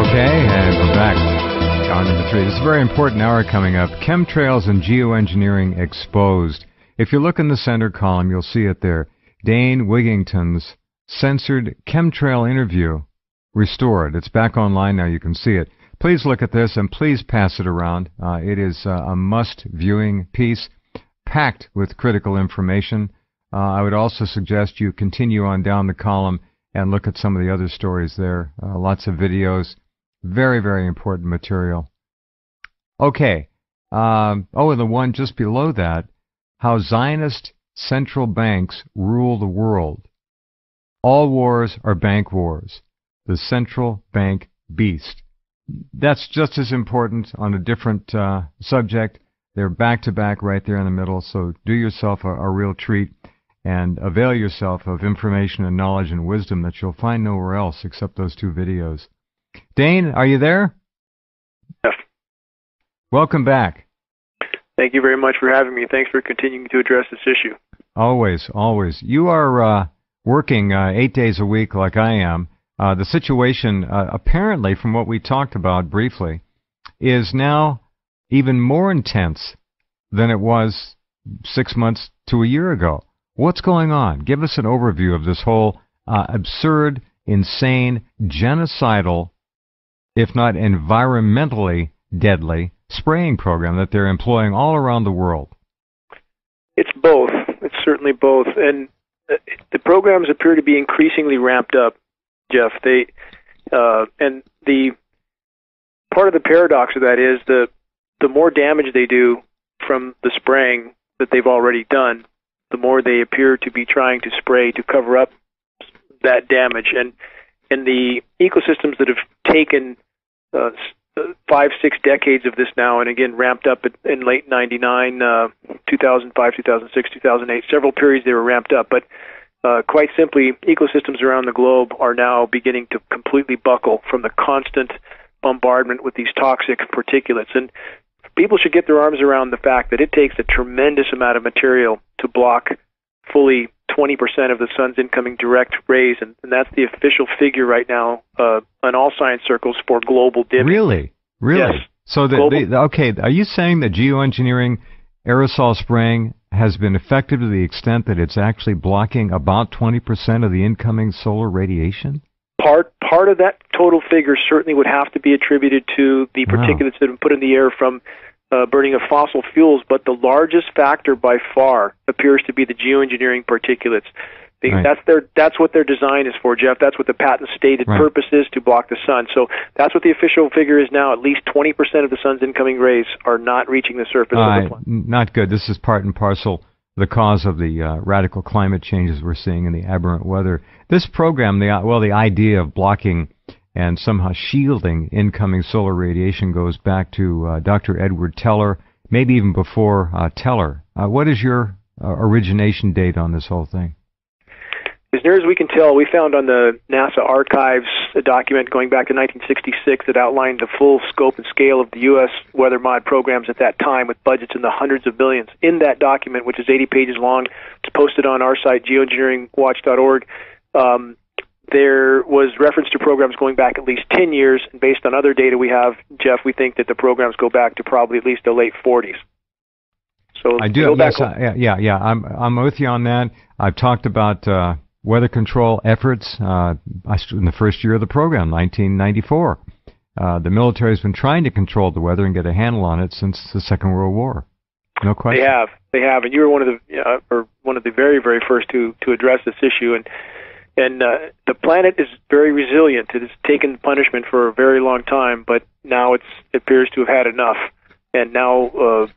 Okay, and we're back. Hour number 3. This is a very important hour coming up. Chemtrails and Geoengineering Exposed. If you look in the center column, you'll see it there. Dane Wigington's censored chemtrail interview restored. It's back online now. You can see it. Please look at this and please pass it around. It is a must-viewing piece packed with critical information. I would also suggest you continue on down the column and look at some of the other stories there. Lots of videos. Very, very important material. Okay. And the one just below that, how Zionist central banks rule the world. All wars are bank wars. The central bank beast. That's just as important on a different subject. They're back-to-back right there in the middle, so do yourself a real treat and avail yourself of information and knowledge and wisdom that you'll find nowhere else except those two videos. Dane, are you there? Yes. Welcome back. Thank you very much for having me. Thanks for continuing to address this issue. Always, always. You are working 8 days a week like I am. The situation, apparently, from what we talked about briefly, is now even more intense than it was 6 months to a year ago. What's going on? Give us an overview of this whole absurd, insane, genocidal, if not environmentally deadly, spraying program that they're employing all around the world. It's both. It's certainly both. And the programs appear to be increasingly ramped up, Jeff. And the part of the paradox of that is the more damage they do from the spraying that they've already done, the more they appear to be trying to spray to cover up that damage. And the ecosystems that have taken 5-6 decades of this now, and again ramped up in late 99, 2005, 2006, 2008, several periods they were ramped up. But quite simply, ecosystems around the globe are now beginning to completely buckle from the constant bombardment with these toxic particulates. And people should get their arms around the fact that it takes a tremendous amount of material to block fully 20% of the sun's incoming direct rays, and that's the official figure right now in all science circles for global dimming. Really? Really? Yes. So, okay, are you saying that geoengineering aerosol spraying has been effective to the extent that it's actually blocking about 20% of the incoming solar radiation? Part of that total figure certainly would have to be attributed to the particulates that have been put in the air from burning of fossil fuels, but the largest factor by far appears to be the geoengineering particulates. Right. That's what their design is for, Jeff. That's what the patent stated purpose is, to block the sun. So that's what the official figure is now. At least 20% of the sun's incoming rays are not reaching the surface of the planet. Not good. This is part and parcel the cause of the radical climate changes we're seeing in the aberrant weather. This program, the idea of blocking and somehow shielding incoming solar radiation goes back to Dr. Edward Teller, maybe even before Teller. What is your origination date on this whole thing? As near as we can tell, we found on the NASA archives a document going back to 1966 that outlined the full scope and scale of the U.S. weather mod programs at that time, with budgets in the hundreds of billions. In that document, which is 80 pages long, it's posted on our site, geoengineeringwatch.org, there was reference to programs going back at least 10 years, and based on other data we have, Jeff, we think that the programs go back to probably at least the late 40s. So I do. Yes, yeah. I'm with you on that. I've talked about weather control efforts in the first year of the program, 1994. The military has been trying to control the weather and get a handle on it since the Second World War. No question. They have, and you were one of the very, very first to address this issue. And the planet is very resilient. It has taken punishment for a very long time, but now it appears to have had enough. And now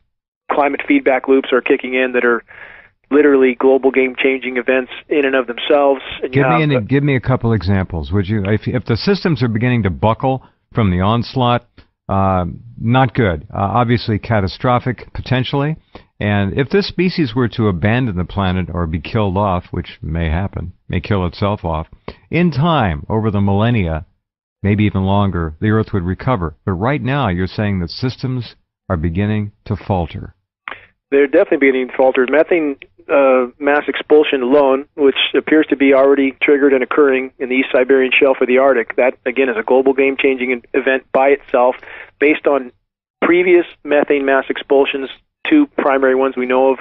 climate feedback loops are kicking in that are literally global game-changing events in and of themselves. And give me a couple examples, would you? If the systems are beginning to buckle from the onslaught, not good. Obviously catastrophic, potentially. And if this species were to abandon the planet or be killed off, which may happen, may kill itself off, in time, over the millennia, maybe even longer, the Earth would recover. But right now, you're saying that systems are beginning to falter. They're definitely beginning to falter. Methane mass expulsion alone, which appears to be already triggered and occurring in the East Siberian Shelf of the Arctic, that again is a global game-changing event by itself, based on previous methane mass expulsions. Two primary ones we know of: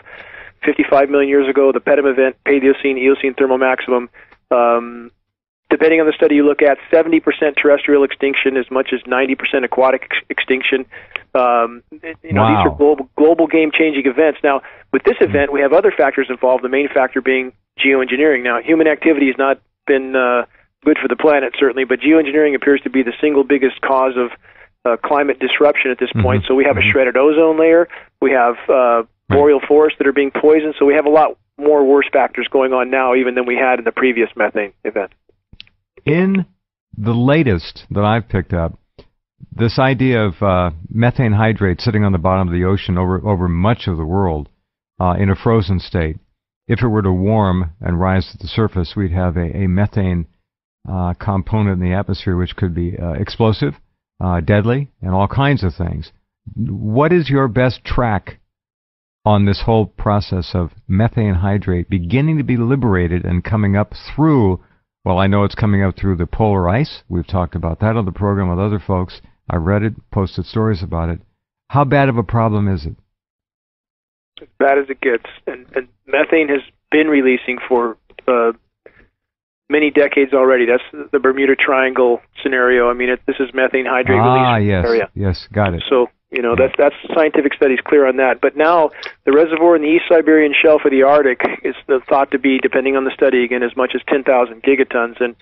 55 million years ago, the Pedum event, Paleocene, Eocene thermal maximum. Depending on the study you look at, 70% terrestrial extinction, as much as 90% aquatic extinction. Wow. These are global game-changing events. Now, with this event, we have other factors involved, the main factor being geoengineering. Now, human activity has not been good for the planet, certainly, but geoengineering appears to be the single biggest cause of climate disruption at this point. So we have a shredded ozone layer. We have boreal forests that are being poisoned. So we have a lot more worse factors going on now even than we had in the previous methane event. In the latest that I've picked up, this idea of methane hydrate sitting on the bottom of the ocean over much of the world in a frozen state, if it were to warm and rise to the surface, we'd have a methane component in the atmosphere which could be explosive, deadly, and all kinds of things. What is your best track on this whole process of methane hydrate beginning to be liberated and coming up through? Well, I know it's coming up through the polar ice. We've talked about that on the program with other folks. I've read it, posted stories about it. How bad of a problem is it? As bad as it gets. And methane has been releasing for many decades already. That's the Bermuda Triangle scenario. I mean, this is methane hydrate release area. Yes, got it. So, that's scientific studies clear on that. But now the reservoir in the East Siberian Shelf of the Arctic is thought to be, depending on the study again, as much as 10,000 gigatons. And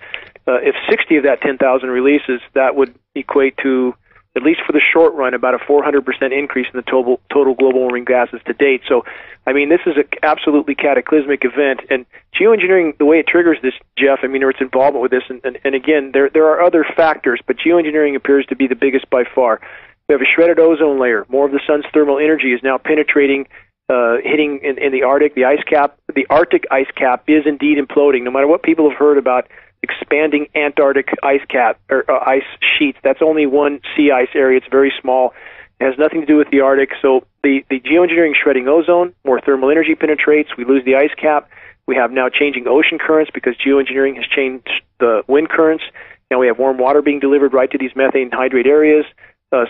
if 60 of that 10,000 releases, that would equate to, at least for the short run, about a 400% increase in the total global warming gases to date. So, I mean, this is an absolutely cataclysmic event. And geoengineering, the way it triggers this, Jeff, I mean, or its involvement with this, and again, there are other factors, but geoengineering appears to be the biggest by far. We have a shredded ozone layer. More of the sun's thermal energy is now penetrating, hitting in the Arctic. The ice cap, the Arctic ice cap, is indeed imploding. No matter what people have heard about expanding Antarctic ice cap or ice sheets, that's only one sea ice area. It's very small. It has nothing to do with the Arctic. So the geoengineering shredding ozone, more thermal energy penetrates. We lose the ice cap. We have now changing ocean currents because geoengineering has changed the wind currents. Now we have warm water being delivered right to these methane hydrate areas.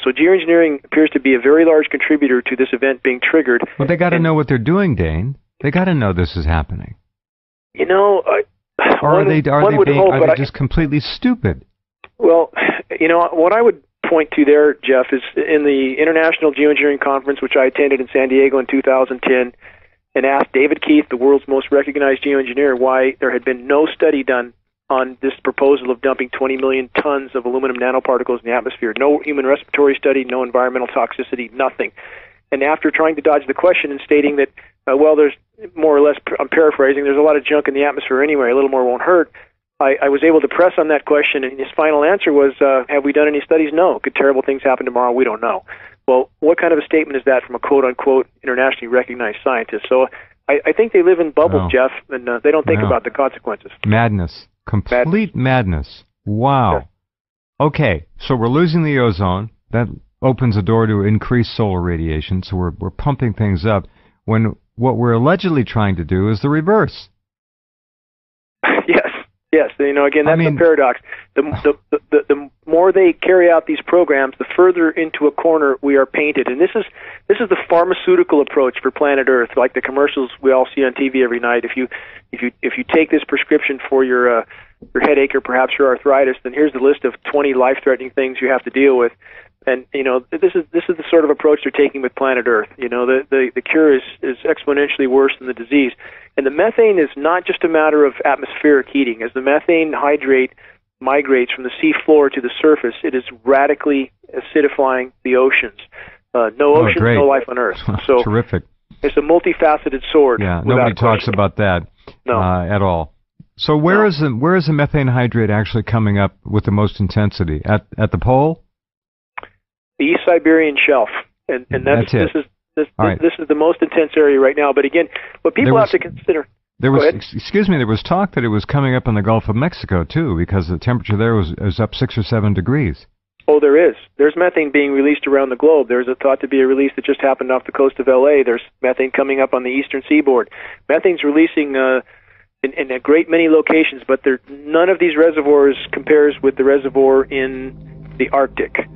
So geoengineering appears to be a very large contributor to this event being triggered. Well, they got to know what they're doing, Dane. They got to know this is happening. Are they just completely stupid? Well, what I would point to there, Jeff, is in the International Geoengineering Conference, which I attended in San Diego in 2010, and asked David Keith, the world's most recognized geoengineer, why there had been no study done on this proposal of dumping 20 million tons of aluminum nanoparticles in the atmosphere. No human respiratory study, no environmental toxicity, nothing. And after trying to dodge the question and stating that, there's more or less, I'm paraphrasing, there's a lot of junk in the atmosphere anyway, a little more won't hurt, I was able to press on that question, and his final answer was, have we done any studies? No. Could terrible things happen tomorrow? We don't know. Well, what kind of a statement is that from a quote-unquote internationally recognized scientist? So I think they live in bubbles, Jeff, and they don't think about the consequences. Madness. Complete madness. Wow. Sure. Okay, so we're losing the ozone. That opens the door to increased solar radiation, so we're pumping things up, when what we're allegedly trying to do is the reverse. Yes. Again, that's the paradox. The more they carry out these programs, the further into a corner we are painted. And this is the pharmaceutical approach for planet Earth, like the commercials we all see on TV every night. If you take this prescription for your headache or perhaps your arthritis, then here's the list of 20 life-threatening things you have to deal with. And this is the sort of approach they're taking with planet Earth. The cure is exponentially worse than the disease. And the methane is not just a matter of atmospheric heating. As the methane hydrate migrates from the sea floor to the surface, it is radically acidifying the oceans. No oceans, no life on Earth. So terrific. It's a multifaceted sword. Yeah, nobody talks about that at all. So where is the methane hydrate actually coming up with the most intensity? At the pole? The East Siberian Shelf, and that's it. This is the most intense area right now. But again, what people have to consider. There was talk that it was coming up in the Gulf of Mexico too, because the temperature there was up 6 or 7 degrees. Oh, there is. There's methane being released around the globe. There's a thought to be a release that just happened off the coast of L.A. There's methane coming up on the eastern seaboard. Methane's releasing in a great many locations, but none of these reservoirs compares with the reservoir in the Arctic.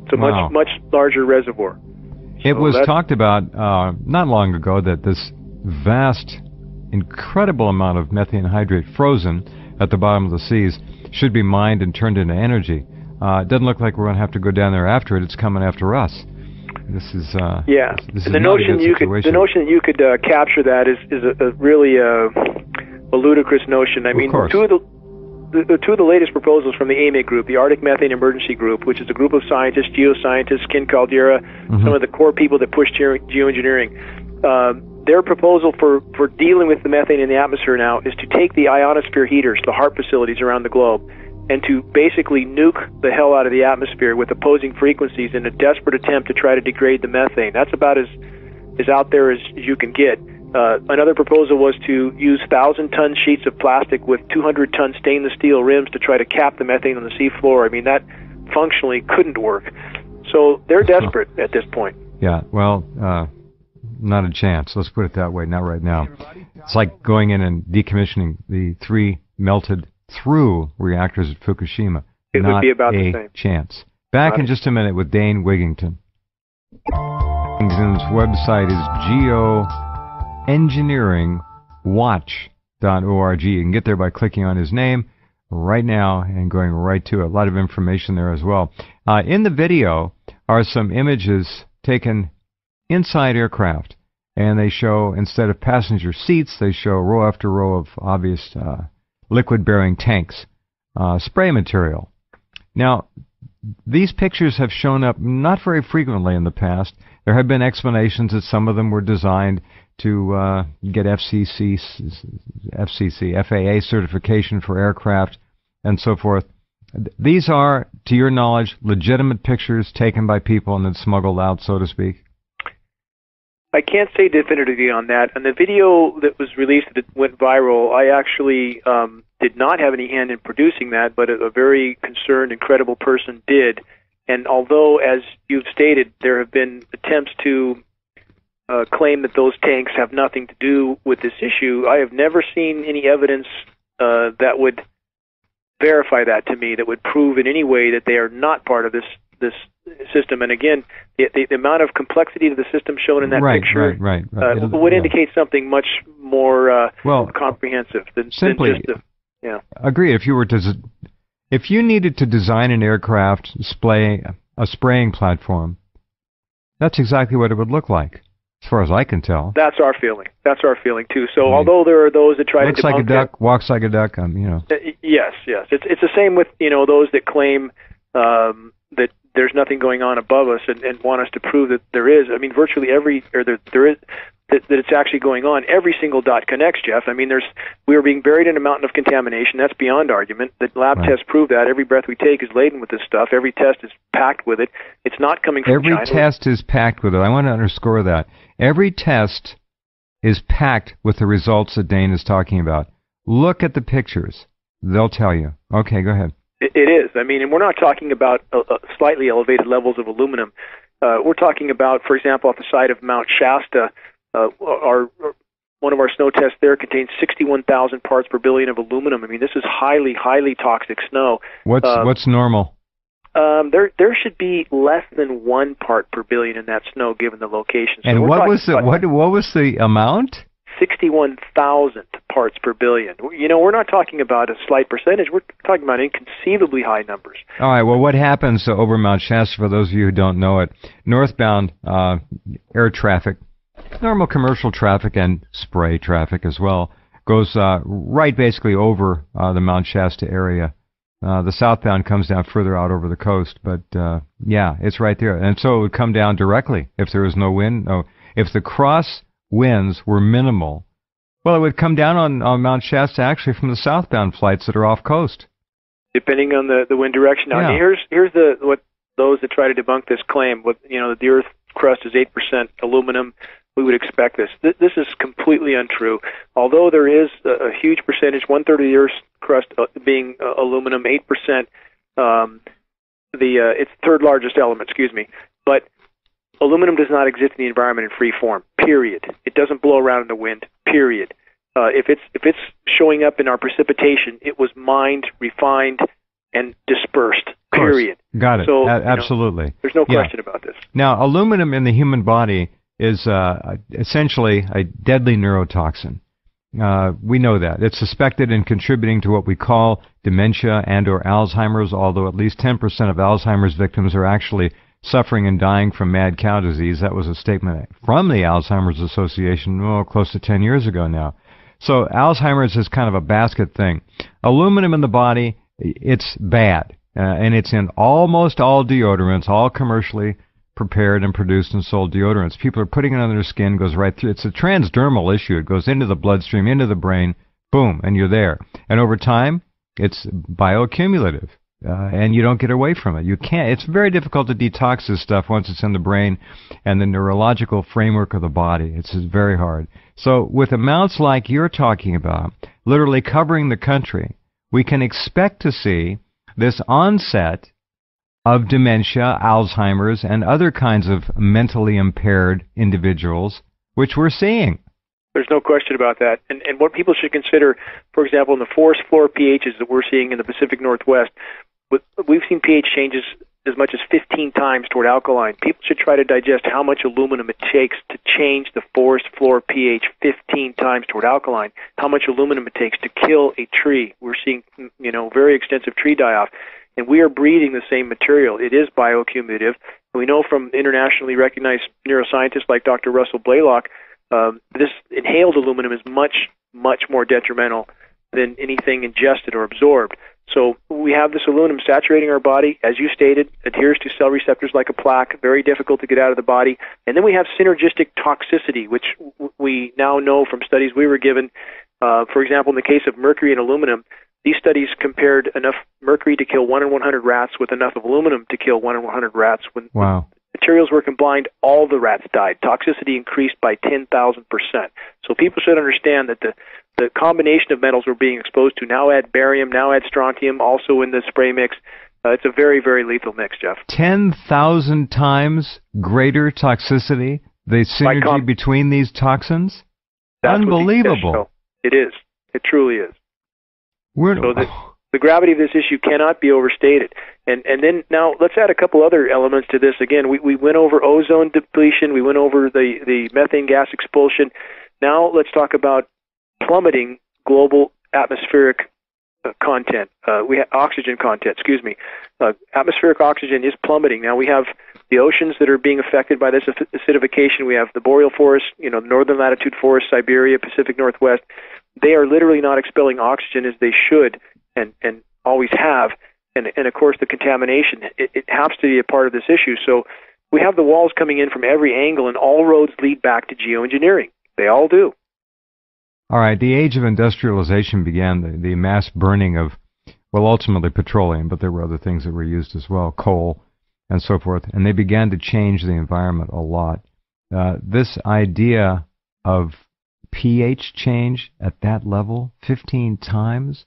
It's a much larger reservoir. It was talked about not long ago that this vast, incredible amount of methane hydrate frozen at the bottom of the seas should be mined and turned into energy. It doesn't look like we're going to have to go down there after it. It's coming after us. This is This is the notion that you could capture that is a really a ludicrous notion. I mean, two of the latest proposals from the AMIG group, the Arctic Methane Emergency Group, which is a group of scientists, geoscientists, Ken Caldera, some of the core people that push geoengineering. Their proposal for dealing with the methane in the atmosphere now is to take the ionosphere heaters, the Haarp facilities around the globe, and to basically nuke the hell out of the atmosphere with opposing frequencies in a desperate attempt to try to degrade the methane. That's about as out there as you can get. Another proposal was to use 1,000-ton sheets of plastic with 200-ton stainless steel rims to try to cap the methane on the seafloor. I mean, that functionally couldn't work. So they're desperate at this point. Yeah, well, not a chance. Let's put it that way. Not right now. It's like going in and decommissioning the 3 melted-through reactors at Fukushima. It would be about the same. Chance. Back in just a minute with Dane Wigington. Wigington's website is geoengineeringwatch.org. You can get there by clicking on his name right now and going right to it. A lot of information there as well. In the video are some images taken inside aircraft, and they show, instead of passenger seats, they show row after row of obvious liquid-bearing tanks, spray material. Now, these pictures have shown up not very frequently in the past. There have been explanations that some of them were designed to get FAA certification for aircraft and so forth. These are, to your knowledge, legitimate pictures taken by people and then smuggled out, so to speak? I can't say definitively on that. And the video that was released that went viral, I actually did not have any hand in producing that, but a very concerned and credible person did. And although, as you've stated, there have been attempts to claim that those tanks have nothing to do with this issue, I have never seen any evidence that would verify that to me, that would prove in any way that they are not part of this system. And again, the amount of complexity to the system shown in that picture would indicate something much more comprehensive than just Agree. If you needed to design an aircraft a spraying platform, that's exactly what it would look like, as far as I can tell. That's our feeling. That's our feeling too. So although there are those that try to debunk looks like a duck, walks like a duck, Yes. It's the same with those that claim that there's nothing going on above us and want us to prove that there is. I mean, virtually there is that it's actually going on. Every single dot connects, Jeff. I mean, we are being buried in a mountain of contamination. That's beyond argument. The lab tests prove that. Every breath we take is laden with this stuff. Every test is packed with it. It's not coming from China. Every test is packed with it. I want to underscore that. Every test is packed with the results that Dane is talking about. Look at the pictures. They'll tell you. Okay, go ahead. It is. I mean, and we're not talking about slightly elevated levels of aluminum. We're talking about, for example, off the side of Mount Shasta, one of our snow tests there contains 61,000 parts per billion of aluminum. I mean, this is highly, highly toxic snow. What's normal? There should be less than 1 part per billion in that snow, given the location. So and what was the amount? 61,000 parts per billion. We're not talking about a slight percentage. We're talking about inconceivably high numbers. All right. Well, what happens over Mount Shasta, for those of you who don't know it, northbound air traffic, normal commercial traffic and spray traffic as well, goes right basically over the Mount Shasta area. The southbound comes down further out over the coast, but it's right there. And so it would come down directly if there was no wind. If the cross winds were minimal, well, it would come down on Mount Shasta actually from the southbound flights that are off coast. Depending on the wind direction. Now, here's what those that try to debunk this claim. The Earth crust is 8% aluminum. We would expect this. This is completely untrue. Although there is a huge percentage, 1/3 of the Earth's crust being aluminum, 8% it's the third largest element, excuse me. But aluminum does not exist in the environment in free form, period. It doesn't blow around in the wind, period. If it's showing up in our precipitation, it was mined, refined, and dispersed, period. Got it. So, absolutely. There's no question about this. Now, aluminum in the human body is essentially a deadly neurotoxin. We know that. It's suspected in contributing to what we call dementia and or Alzheimer's, although at least 10% of Alzheimer's victims are actually suffering and dying from mad cow disease. That was a statement from the Alzheimer's Association, close to 10 years ago now. So Alzheimer's is kind of a basket thing. Aluminum in the body, it's bad. And it's in almost all deodorants, all commercially prepared and produced and sold deodorants. People are putting it on their skin, goes right through. It's a transdermal issue. It goes into the bloodstream, into the brain, boom, and you're there. And over time, it's bioaccumulative. And you don't get away from it. You can't. It's very difficult to detox this stuff once it's in the brain and the neurological framework of the body. It's very hard. So with amounts like you're talking about, literally covering the country, we can expect to see this onset of dementia, Alzheimer's, and other kinds of mentally impaired individuals, which we're seeing. There's no question about that. And what people should consider, for example, in the forest floor pHs that we're seeing in the Pacific Northwest, we've seen pH changes as much as 15 times toward alkaline. People should try to digest how much aluminum it takes to change the forest floor pH 15 times toward alkaline, how much aluminum it takes to kill a tree. We're seeing, very extensive tree die-off, and we are breathing the same material. It is bioaccumulative. We know from internationally recognized neuroscientists like Dr. Russell Blaylock, this inhaled aluminum is much, much more detrimental than anything ingested or absorbed. So we have this aluminum saturating our body, as you stated, adheres to cell receptors like a plaque, very difficult to get out of the body. And then we have synergistic toxicity, which we now know from studies we were given. For example, in the case of mercury and aluminum, these studies compared enough mercury to kill 1 in 100 rats with enough of aluminum to kill 1 in 100 rats. When materials were combined, all the rats died. Toxicity increased by 10,000%. So people should understand that the combination of metals we're being exposed to, now add barium, now add strontium, also in the spray mix. It's a very, very lethal mix, Jeff. 10,000 times greater toxicity, the synergy between these toxins? That's unbelievable. It is. It truly is. So the gravity of this issue cannot be overstated. And then now let's add a couple other elements to this. Again, we went over ozone depletion. We went over the methane gas expulsion. Now let's talk about plummeting global atmospheric content. We have oxygen content, atmospheric oxygen is plummeting. Now we have the oceans that are being affected by this acidification. We have the boreal forests, northern latitude forests, Siberia, Pacific Northwest. They are literally not expelling oxygen as they should and always have. And of course, the contamination, it has to be a part of this issue. So we have the walls coming in from every angle, and all roads lead back to geoengineering. They all do. All right, the age of industrialization began, the mass burning of, ultimately petroleum, but there were other things that were used as well, coal and so forth, and they began to change the environment a lot. This idea of pH change at that level, 15 times,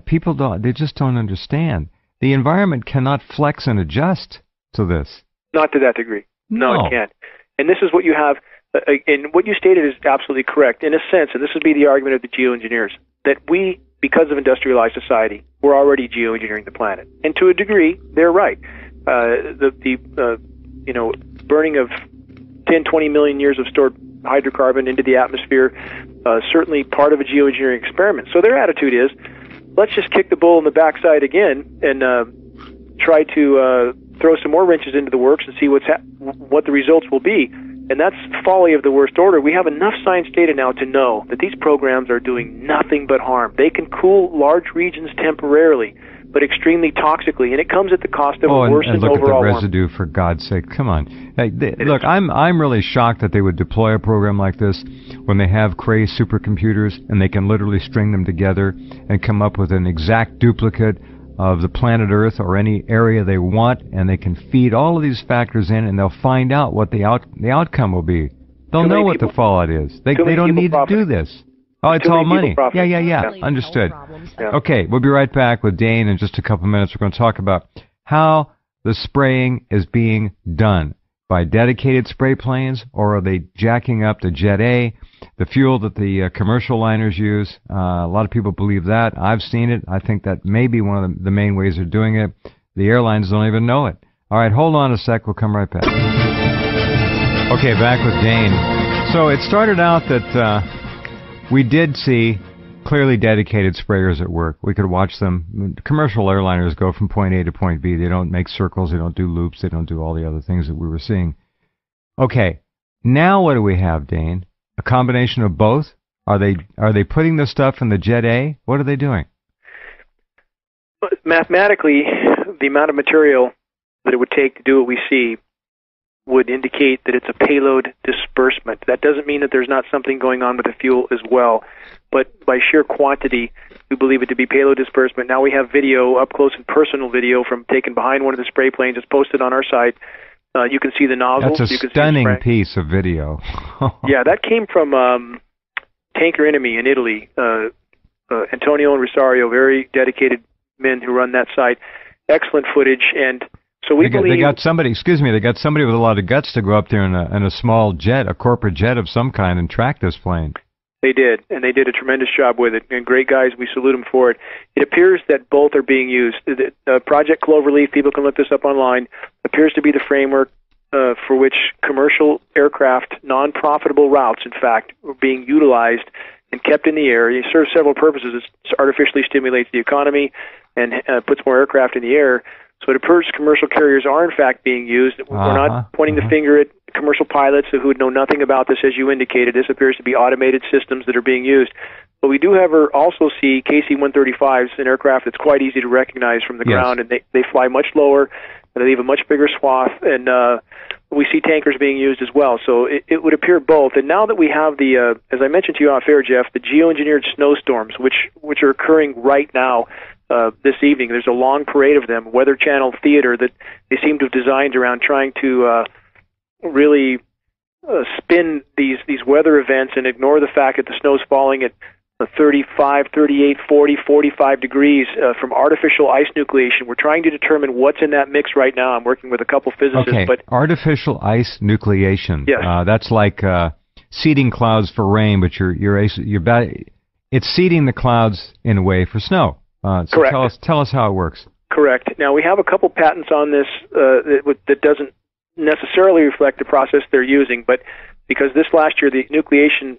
people they just don't understand. The environment cannot flex and adjust to this. Not to that degree. No, it can't. And this is what you have. And what you stated is absolutely correct in a sense, and this would be the argument of the geoengineers, that we, because of industrialized society, we're already geoengineering the planet. And to a degree, they're right. The burning of 10, 20 million years of stored hydrocarbon into the atmosphere, certainly part of a geoengineering experiment. So their attitude is, let's just kick the bull in the backside again and try to throw some more wrenches into the works and see what the results will be. And that's folly of the worst order. We have enough science data now to know that these programs are doing nothing but harm. They can cool large regions temporarily, but extremely toxically, and it comes at the cost of a worsened overall warming. Look at the residue, for God's sake. Come on. Look, I'm really shocked that they would deploy a program like this when they have Cray supercomputers and they can literally string them together and come up with an exact duplicate of the planet Earth or any area they want, and they can feed all of these factors in, and they'll find out what the outcome will be. They'll know what the fallout is. They don't need to do this. Oh, it's all money. Yeah. Understood. Okay, we'll be right back with Dane in just a couple minutes. We're going to talk about how the spraying is being done. By dedicated spray planes, or are they jacking up to Jet A, the fuel that the commercial liners use? A lot of people believe that. I've seen it. I think that may be one of the main ways they're doing it. The airlines don't even know it. All right, hold on a sec. We'll come right back. Okay, back with Dane. So it started out that we did see clearly dedicated sprayers at work. We could watch them. Commercial airliners go from point A to point B. They don't make circles. They don't do loops. They don't do all the other things that we were seeing. Okay, now what do we have, Dane? A combination of both? Are they putting the stuff in the Jet A? What are they doing? Mathematically, the amount of material that it would take to do what we see would indicate that it's a payload disbursement. That doesn't mean that there's not something going on with the fuel as well, but by sheer quantity, we believe it to be payload disbursement. Now we have video, up close and personal video, from taken behind one of the spray planes. It's posted on our site. You can see the nozzle. That's a stunning piece of video. Yeah, that came from Tanker Enemy in Italy. Antonio and Rosario, very dedicated men who run that site. Excellent footage, and so we believe... They got somebody with a lot of guts to go up there in a small jet, a corporate jet of some kind, and track this plane. They did, and they did a tremendous job with it, and great guys. We salute them for it. It appears that both are being used. Project Cloverleaf, people can look this up online, appears to be the framework for which commercial aircraft, non-profitable routes, in fact, are being utilized and kept in the air. It serves several purposes. It artificially stimulates the economy and puts more aircraft in the air. So it appears commercial carriers are, in fact, being used. We're not pointing the finger at commercial pilots who would know nothing about this, as you indicated. This appears to be automated systems that are being used. But we do also see KC-135s, an aircraft that's quite easy to recognize from the ground, and they fly much lower, and they leave a much bigger swath, and we see tankers being used as well. So it would appear both. And now that we have the, as I mentioned to you off air, Jeff, the geoengineered snowstorms, which are occurring right now, this evening. There's a long parade of them, Weather Channel theater, that they seem to have designed around trying to really spin these weather events and ignore the fact that the snow's falling at 35, 38, 40, 45 degrees from artificial ice nucleation. We're trying to determine what's in that mix right now. I'm working with a couple physicists. Okay, but artificial ice nucleation. Yes. That's like seeding clouds for rain, but it's seeding the clouds in a way for snow. So correct. Tell us how it works. Correct. Now, we have a couple patents on this that doesn't necessarily reflect the process they're using, but because this last year the nucleation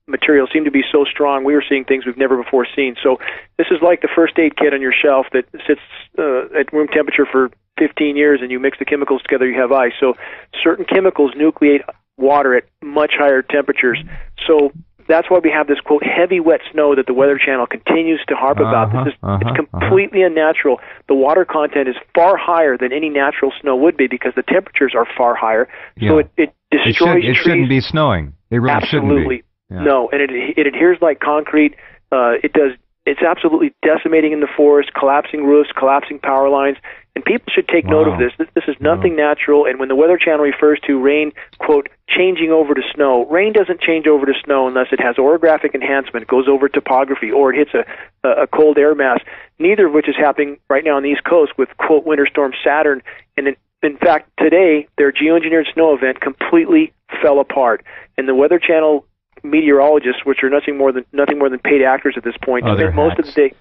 material seemed to be so strong, we were seeing things we've never before seen. So this is like the first aid kit on your shelf that sits at room temperature for 15 years, and you mix the chemicals together, you have ice. So certain chemicals nucleate water at much higher temperatures. So that's why we have this, quote, heavy wet snow that the Weather Channel continues to harp about. It's completely unnatural. The water content is far higher than any natural snow would be because the temperatures are far higher. So it destroys trees. It shouldn't be snowing. It really shouldn't be. Yeah. No, and it adheres like concrete. It's absolutely decimating in the forest, collapsing roofs, collapsing power lines. And people should take note of this. This is nothing natural. And when the Weather Channel refers to rain, quote, changing over to snow, rain doesn't change over to snow unless it has orographic enhancement, it goes over topography, or it hits a cold air mass, neither of which is happening right now on the East Coast with, quote, Winter Storm Saturn. And in fact, today, their geoengineered snow event completely fell apart. And the Weather Channel meteorologists, which are nothing more than paid actors at this point, most of the day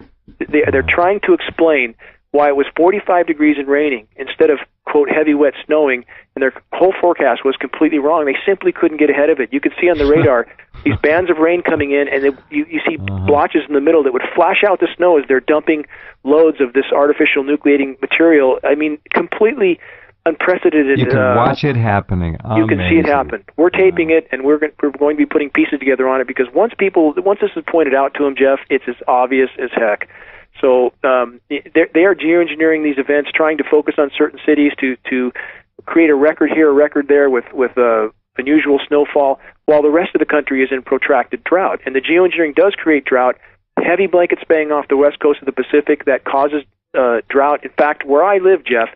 they're trying to explain why it was 45 degrees and raining instead of, quote, heavy wet snowing, and their whole forecast was completely wrong. They simply couldn't get ahead of it. You could see on the radar these bands of rain coming in, and you see blotches in the middle that would flash out the snow as they're dumping loads of this artificial nucleating material. I mean, completely unprecedented. You can watch it happening. You can see it happen. We're taping it, and we're going to be putting pieces together on it because once this is pointed out to them, Jeff, it's as obvious as heck. So they are geoengineering these events, trying to focus on certain cities to create a record here, a record there with unusual snowfall, while the rest of the country is in protracted drought. And the geoengineering does create drought. Heavy blanket spaying off the west coast of the Pacific that causes drought. In fact, where I live, Jeff,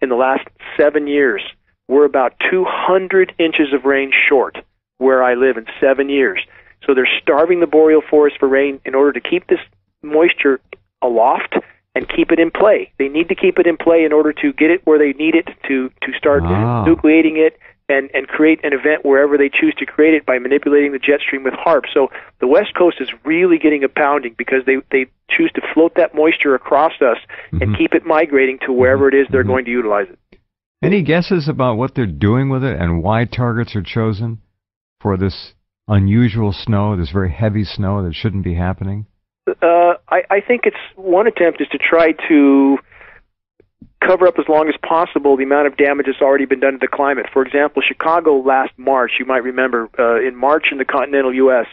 in the last 7 years, we're about 200 inches of rain short where I live in 7 years. So they're starving the boreal forest for rain in order to keep this moisture aloft and keep it in play. They need to keep it in play in order to get it where they need it to start nucleating it and create an event wherever they choose to create it by manipulating the jet stream with Haarp. So the West Coast is really getting a pounding because they choose to float that moisture across us and keep it migrating to wherever it is they're going to utilize it. Any guesses about what they're doing with it and why targets are chosen for this unusual snow, this very heavy snow that shouldn't be happening? I think it's one attempt is to try to cover up as long as possible the amount of damage that's already been done to the climate. For example, Chicago last March, you might remember, in March in the continental U.S.,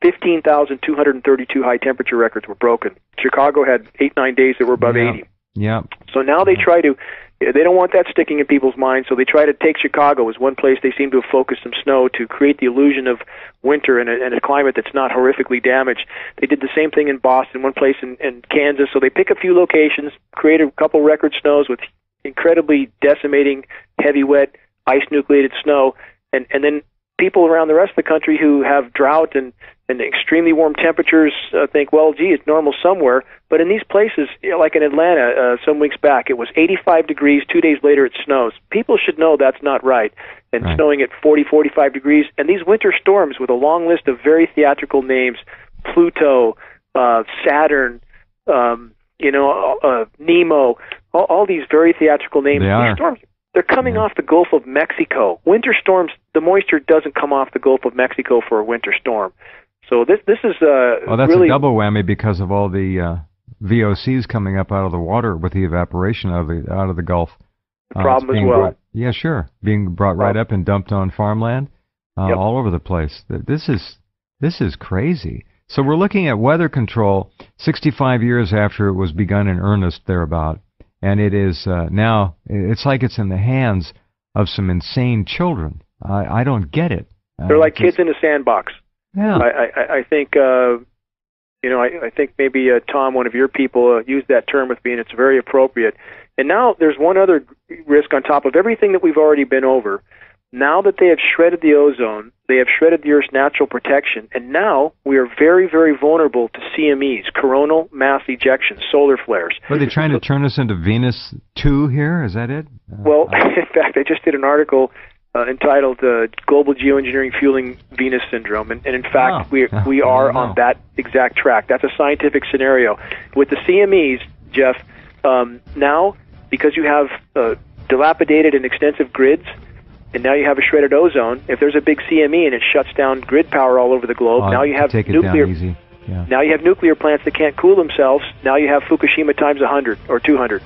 15,232 high-temperature records were broken. Chicago had 8-9 days that were above 80. Yeah. So now they try to, they don't want that sticking in people's minds, so they try to take Chicago as one place they seem to have focused some snow to create the illusion of winter and a climate that's not horrifically damaged. They did the same thing in Boston, one place in Kansas, so they pick a few locations, create a couple record snows with incredibly decimating, heavy, wet, ice-nucleated snow, and then people around the rest of the country who have drought and extremely warm temperatures think, well, gee, it's normal somewhere. But in these places, like in Atlanta some weeks back, it was 85 degrees. 2 days later, it snows. People should know that's not right. And snowing at 40, 45 degrees. And these winter storms with a long list of very theatrical names, Pluto, Saturn, Nemo, all these very theatrical names. These storms, they're coming off the Gulf of Mexico. Winter storms, the moisture doesn't come off the Gulf of Mexico for a winter storm. So this is that's really a double whammy because of all the VOCs coming up out of the water with the evaporation out of the Gulf. Problem as well. Yeah, sure. Being brought right up and dumped on farmland all over the place. This is crazy. So we're looking at weather control 65 years after it was begun in earnest thereabout. And it is now, it's like it's in the hands of some insane children. I don't get it. They're like kids in a sandbox. Yeah. I think, I think maybe Tom, one of your people, used that term with me, and it's very appropriate. And now there's one other risk on top of everything that we've already been over. Now that they have shredded the ozone, they have shredded the Earth's natural protection, and now we are very, very vulnerable to CMEs, coronal mass ejections, solar flares. Are they trying to turn us into Venus 2 here? Is that it? Well, in fact, I just did an article entitled Global Geoengineering Fueling Venus Syndrome, and in fact, we are on that exact track. That's a scientific scenario. With the CMEs, Jeff, now, because you have dilapidated and extensive grids, and now you have a shredded ozone, if there's a big CME and it shuts down grid power all over the globe, now you have nuclear. Yeah. Now you have nuclear plants that can't cool themselves. Now you have Fukushima times 100 or 200.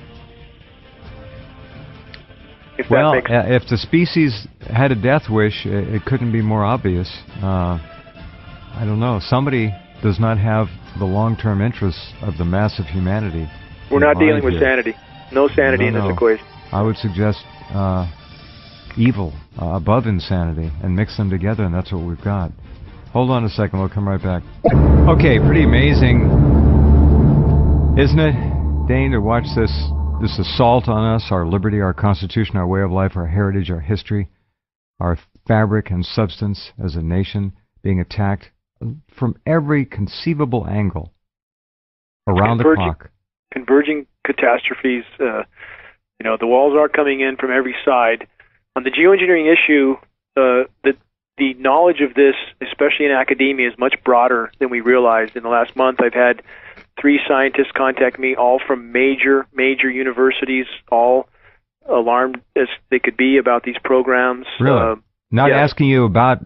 If the species had a death wish, it couldn't be more obvious. I don't know. Somebody does not have the long-term interests of the mass of humanity. We're not dealing with sanity. No sanity in this equation. I would suggest evil above insanity and mix them together, and that's what we've got. Hold on a second. We'll come right back. Okay, pretty amazing, isn't it, Dane, to watch this assault on us, our liberty, our Constitution, our way of life, our heritage, our history, our fabric and substance as a nation being attacked from every conceivable angle around the clock. Converging catastrophes. The walls are coming in from every side. On the geoengineering issue, the knowledge of this, especially in academia, is much broader than we realized. In the last month, I've had 3 scientists contact me, all from major universities, all alarmed as they could be about these programs. Really? Not asking you about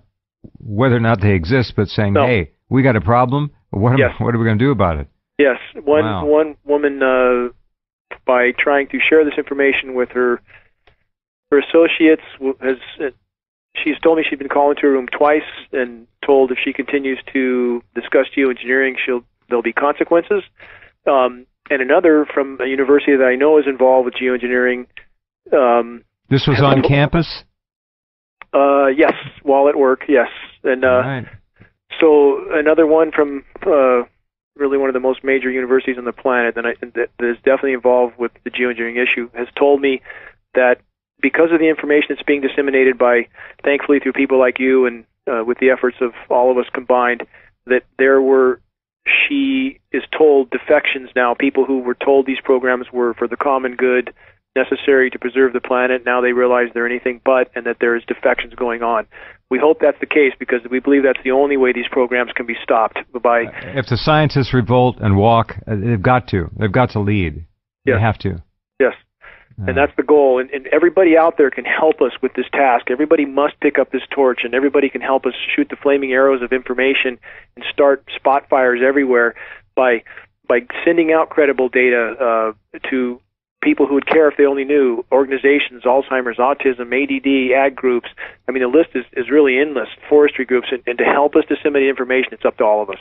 whether or not they exist, but saying, hey, we got a problem. What are we going to do about it? Yes. One woman, by trying to share this information with her associates, she's told me she's been called into her room twice and told if she continues to discuss geoengineering, there'll be consequences. And another from a university that I know is involved with geoengineering. This was on campus? Yes, while at work, yes. And so another one from really one of the most major universities on the planet that is definitely involved with the geoengineering issue has told me that because of the information that's being disseminated by, thankfully, through people like you and with the efforts of all of us combined, that there were she is told defections now, people who were told these programs were for the common good, necessary to preserve the planet, now they realize they're anything but, and that there is defections going on. We hope that's the case because we believe that's the only way these programs can be stopped. If the scientists revolt and walk, they've got to. They've got to lead. They have to. Yes. And that's the goal. And everybody out there can help us with this task. Everybody must pick up this torch, and everybody can help us shoot the flaming arrows of information and start spot fires everywhere by sending out credible data to people who would care if they only knew, organizations, Alzheimer's, autism, ADD, ag groups. I mean, the list is really endless, forestry groups, and to help us disseminate information, it's up to all of us.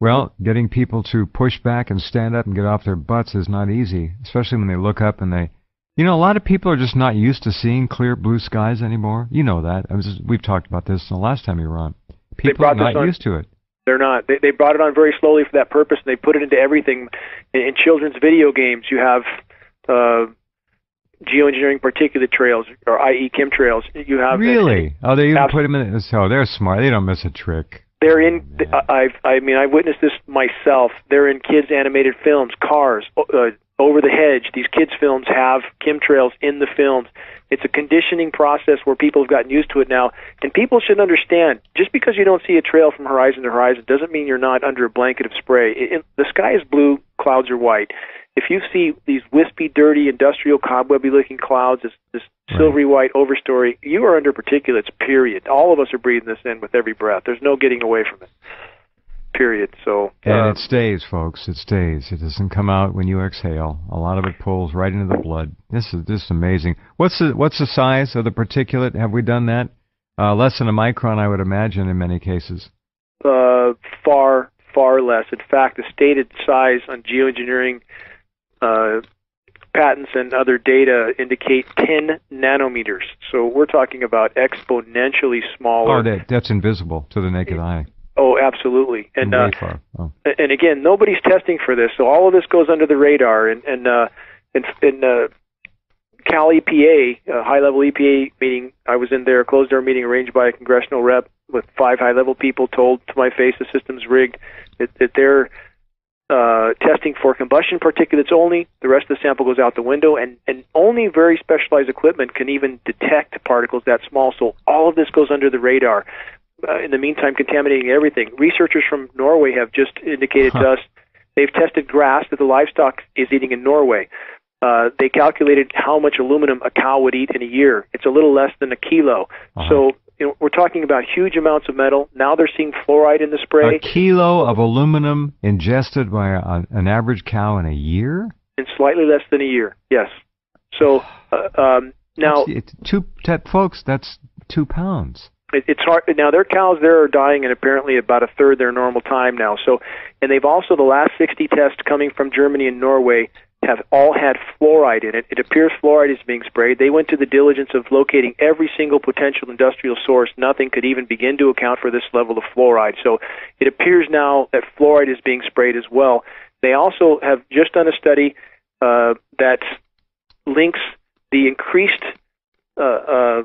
Well, getting people to push back and stand up and get off their butts is not easy, especially when they look up and they... You know, a lot of people are just not used to seeing clear blue skies anymore. You know that. We've talked about this the last time you were on. People are not used to it. They're not. They brought it on very slowly for that purpose, and they put it into everything. In children's video games, you have geoengineering particulate trails, or i.e. chemtrails. You have really? Oh, they even put them in. So they're smart. They don't miss a trick. They're in. I've witnessed this myself. They're in kids' animated films, Cars, Over the Hedge. These kids' films have chemtrails in the films. It's a conditioning process where people have gotten used to it now. And people should understand, just because you don't see a trail from horizon to horizon doesn't mean you're not under a blanket of spray. The sky is blue, clouds are white. If you see these wispy, dirty, industrial, cobwebby-looking clouds, this silvery white overstory, you are under particulates, period. All of us are breathing this in with every breath. There's no getting away from it, period. So, and it stays, folks. It stays. It doesn't come out when you exhale. A lot of it pulls right into the blood. This is amazing. What's the size of the particulate? Have we done that? Less than a micron, I would imagine, in many cases. Far, far less. In fact, the stated size on geoengineering patents and other data indicate 10 nanometers. So we're talking about exponentially smaller. Oh, that's invisible to the naked eye. Oh, absolutely. And way far. Oh. And again, nobody's testing for this, so all of this goes under the radar. And Cal EPA, a high-level EPA meeting, I was in there, a closed-door meeting arranged by a congressional rep with 5 high-level people, told to my face the system's rigged, that they're testing for combustion particulates only. The rest of the sample goes out the window, and only very specialized equipment can even detect particles that small, so all of this goes under the radar. In the meantime, contaminating everything. Researchers from Norway have just indicated to us they've tested grass that the livestock is eating in Norway. They calculated how much aluminum a cow would eat in a year. It's a little less than a kilo. So we're talking about huge amounts of metal. Now they're seeing fluoride in the spray. A kilo of aluminum ingested by an average cow in a year? In slightly less than a year, yes. So now... folks, that's 2 pounds. It's hard. Now, their cows there are dying in apparently about a third their normal time now. So, and they've also, the last 60 tests coming from Germany and Norway have all had fluoride in it. It appears fluoride is being sprayed. They went to the diligence of locating every single potential industrial source. Nothing could even begin to account for this level of fluoride. So it appears now that fluoride is being sprayed as well. They also have just done a study that links the increased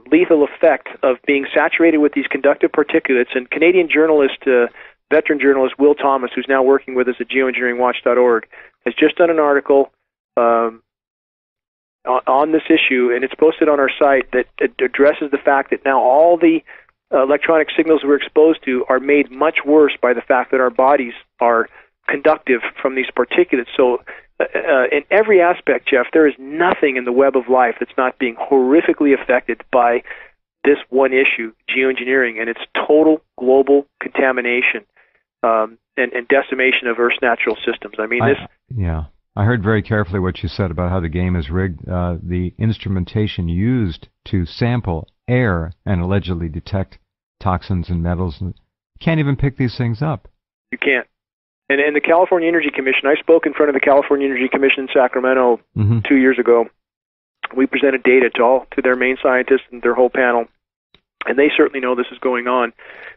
lethal effect of being saturated with these conductive particulates. And Canadian journalist, veteran journalist Will Thomas, who's now working with us at geoengineeringwatch.org, has just done an article on this issue, and it's posted on our site, that addresses the fact that now all the electronic signals we're exposed to are made much worse by the fact that our bodies are conductive from these particulates. So in every aspect, Jeff, there is nothing in the web of life that's not being horrifically affected by this one issue, geoengineering, and its total global contamination and decimation of Earth's natural systems. I mean, I heard very carefully what you said about how the game is rigged. The instrumentation used to sample air and allegedly detect toxins and metals, you can't even pick these things up. You can't. And the California Energy Commission, I spoke in front of the California Energy Commission in Sacramento 2 years ago. We presented data to their main scientists and their whole panel, and they certainly know this is going on.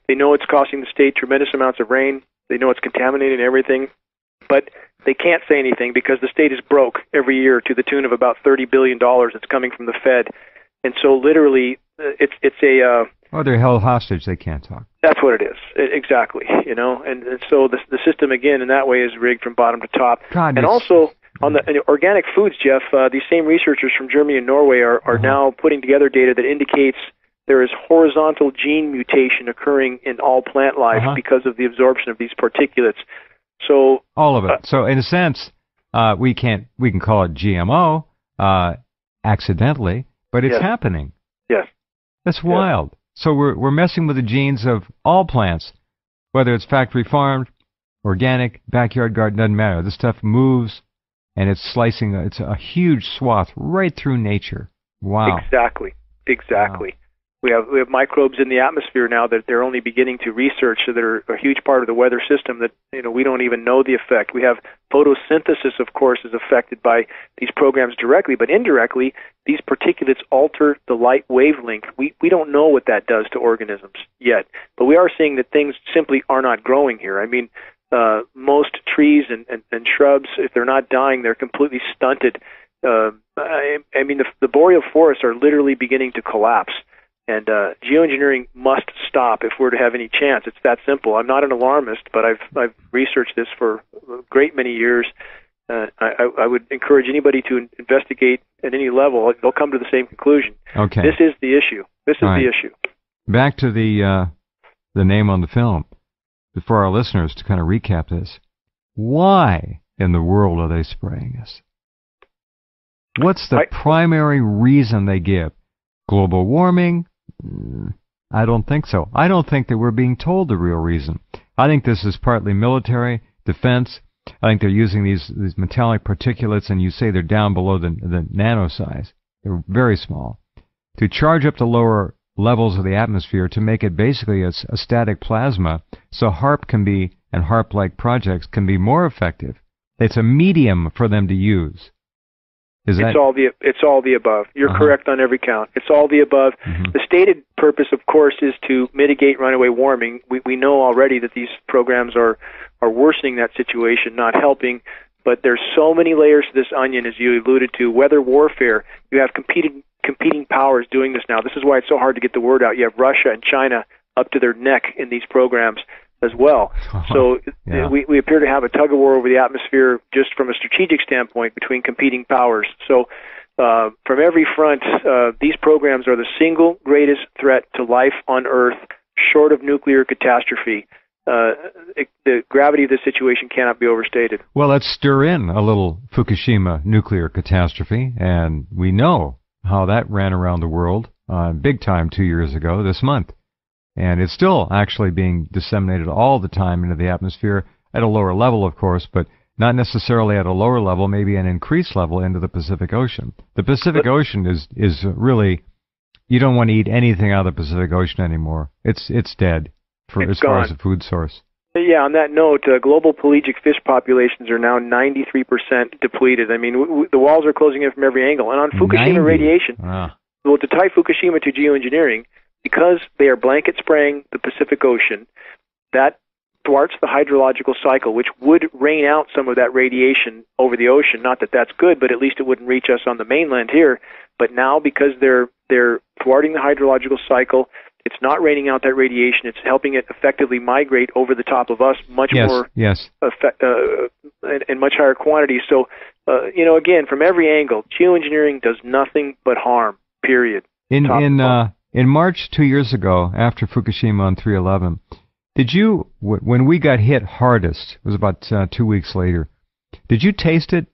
They know it's costing the state tremendous amounts of rain. They know it's contaminating everything, but they can't say anything because the state is broke every year to the tune of about $30 billion that's coming from the Fed. And so literally it's Or they're held hostage. They can't talk. That's what it is. Exactly. And so the system, again, in that way is rigged from bottom to top. God, and also, on the organic foods, Jeff, these same researchers from Germany and Norway are now putting together data that indicates there is horizontal gene mutation occurring in all plant life because of the absorption of these particulates. So all of it. So in a sense, we can call it GMO accidentally, but it's happening. Yes. That's wild. So we're messing with the genes of all plants, whether it's factory farmed, organic, backyard garden, doesn't matter. This stuff moves, and it's slicing. It's a huge swath right through nature. Wow. Exactly. Wow. We have microbes in the atmosphere now that they're only beginning to research, so that are a huge part of the weather system that we don't even know the effect. We have photosynthesis, of course, is affected by these programs directly, but indirectly, these particulates alter the light wavelength. We don't know what that does to organisms yet, but we are seeing that things simply are not growing here. I mean, most trees and shrubs, if they're not dying, they're completely stunted. I mean, the boreal forests are literally beginning to collapse. And geoengineering must stop if we're to have any chance. It's that simple. I'm not an alarmist, but I've researched this for a great many years. I would encourage anybody to investigate at any level. They'll come to the same conclusion. Okay. This is the issue. The issue. Back to the name on the film. For our listeners, to kind of recap this, why in the world are they spraying us? What's the primary reason they give? Global warming? I don't think so. I don't think that we're being told the real reason. I think this is partly military, defense. I think they're using these metallic particulates, and you say they're down below the nano size. They're very small. To charge up the lower levels of the atmosphere to make it basically a static plasma, so Haarp can be, and Haarp-like projects can be more effective. It's a medium for them to use. It's all the above. You're correct on every count. It's all the above. The stated purpose, of course, is to mitigate runaway warming. We know already that these programs are worsening that situation, not helping. But there's so many layers to this onion, as you alluded to. Weather warfare. You have competing powers doing this now. This is why it's so hard to get the word out. You have Russia and China up to their neck in these programs as well. So we appear to have a tug-of-war over the atmosphere just from a strategic standpoint between competing powers. So from every front, these programs are the single greatest threat to life on Earth, short of nuclear catastrophe. The gravity of this situation cannot be overstated. Well, let's stir in a little Fukushima nuclear catastrophe, and we know how that ran around the world big time 2 years ago this month. And it's still actually being disseminated all the time into the atmosphere at a lower level, of course, but not necessarily at a lower level, maybe an increased level into the Pacific Ocean. The Pacific Ocean is really, you don't want to eat anything out of the Pacific Ocean anymore. It's dead as far as a food source. Yeah, on that note, global pelagic fish populations are now 93% depleted. I mean, the walls are closing in from every angle. And on Fukushima radiation, well, to tie Fukushima to geoengineering, because they are blanket spraying the Pacific Ocean, that thwarts the hydrological cycle, which would rain out some of that radiation over the ocean. Not that that's good, but at least it wouldn't reach us on the mainland here. But now, because they're thwarting the hydrological cycle, it's not raining out that radiation. It's helping it effectively migrate over the top of us much more in much higher quantities. So, again, from every angle, geoengineering does nothing but harm, period. In March 2 years ago, after Fukushima on 3/11, did you, when we got hit hardest, it was about 2 weeks later, did you taste it?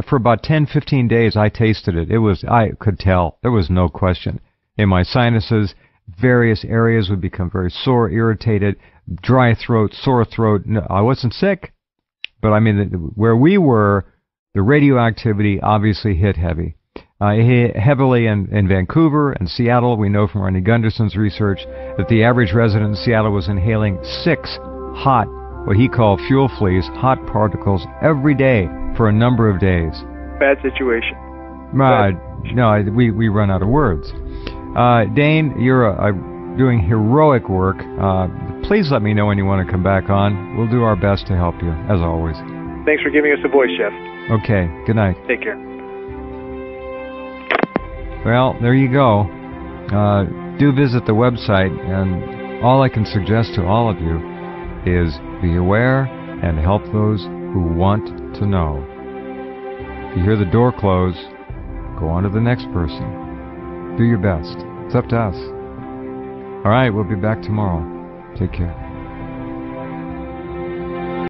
For about 10, 15 days, I tasted it. I could tell. There was no question. In my sinuses, various areas would become very sore, irritated, dry throat, sore throat. No, I wasn't sick, but I mean, where we were, the radioactivity obviously hit heavy. Hit heavily in Vancouver and Seattle. We know from Arnie Gunderson's research that the average resident in Seattle was inhaling 6 hot, what he called fuel fleas, hot particles every day for a number of days. Bad situation. No, we run out of words. Dane, you're doing heroic work. Please let me know when you want to come back on. We'll do our best to help you, as always. Thanks for giving us a voice, Jeff. Okay, good night. Take care. Well, there you go. do visit the website, and all I can suggest to all of you is be aware and help those who want to know. If you hear the door close, go on to the next person. Do your best. It's up to us. All right, we'll be back tomorrow. Take care.